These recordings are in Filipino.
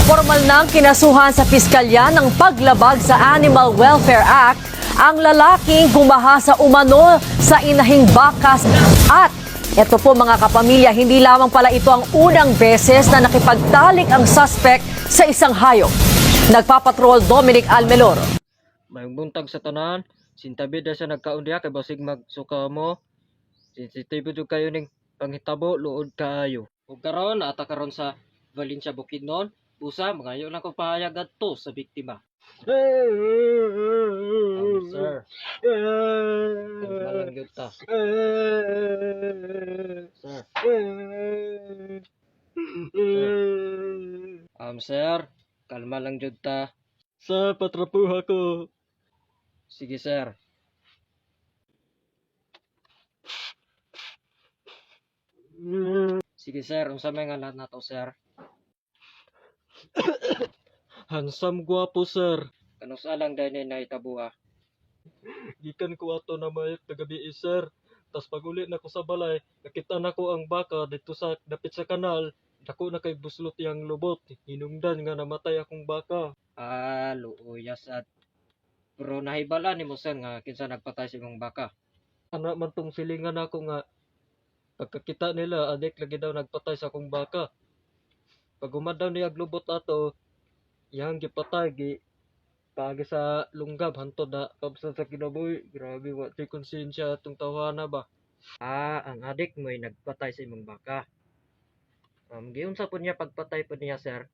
Formal nang kinasuhan sa piskalya ng paglabag sa Animal Welfare Act ang lalaking gumaha sa umano sa inahing bakas. At ito po mga kapamilya, hindi lamang pala ito ang unang beses na nakipagtalik ang suspect sa isang hayop. Nagpapatrol Dominic Almelor. May buntag sa tanan, sintabi na siya nagkaundiya kay basig magsuka mo. Sensitibo jud kayo ning panghitabo luod kaayo. Ug karon ata karon sa Valencia Bukidnon, busa mangayo lang ko pahayag adto sa biktima. Sir. Kalma lang gyud ta. Sir. Sir, kalma lang jud ta. Sir, patrapuha ko. Sige, sir. Sige, sir. Unsa may ngalan nato, sir? Handsome gwapo, sir. Kanus alang dahil na itabuha. Gikan ko ato na mayot na gabi, sir. Tas pag uli na ko sa balay, nakita na ko ang baka dito sa dapit sa kanal. Dako na kay buslot yang lubot. Hinungdan nga namatay akong baka. Luuyas at pero nahibala ni mo sir nga kinsa nagpatay sa imong baka. Ana man tong silingan ako nga pagkakita nila adik lagi daw nagpatay sa akong baka. Pag umadaw niya lubot ato, yang gipatay gi paagi sa lunggab hantod na kabsa sa kinabuhi. Grabe wa ti konsensya atong tawhana ba. Ang adik mo ay nagpatay sa imong baka. Giunsa po niya pagpatay po niya sir?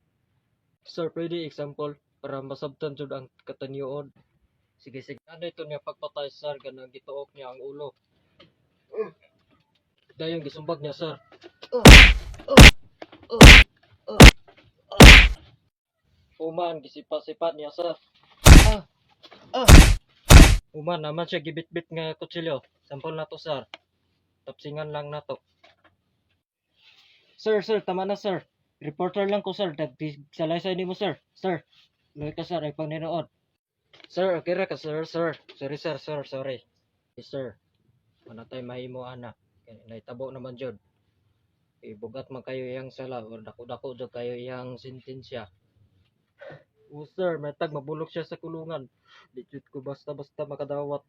Sir, pwede example para masabtan jud ang katanyuod. Sige, sige. Ano ito niya pagpatay, sir? Ganang gituok niya ang ulo. Dahil yung gisumbag niya, sir. Uman, gisipat-sipat niya, sir. Uman, naman siya gibit-bit nga kutsilyo. Sampol na to, sir. Tapsingan lang na to. Sir, tama na, sir. Reporter lang ko, sir. Salaysay ni mo, sir. Sir, luwi ka, sir. Ay pangininood. Sir, okay ra ka, sir. Sorry, sir. Sorry. Yes, sir. Ano tayo mahimo, ana? Naitabo naman, jud. Ibugat man kayo iyang sala or dako-dako jud kayo iyang sentensya. O, sir, may tag mabulok siya sa kulungan. Di jud ko basta-basta makadawat.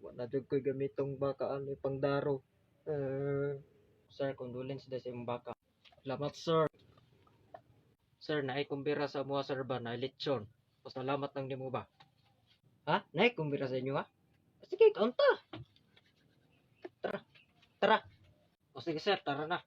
Wala jud ko'y gamitong baka ano pangdaro. Sir, condolence sa imong baka. Salamat, sir. Sir, naay kumbira sa mga sir ba na lechon. Pasalamat lang nimo ba? Ha? Naay kumbira sa inyo ha? Sige, kaunta. Tara. O sige sir, tara na.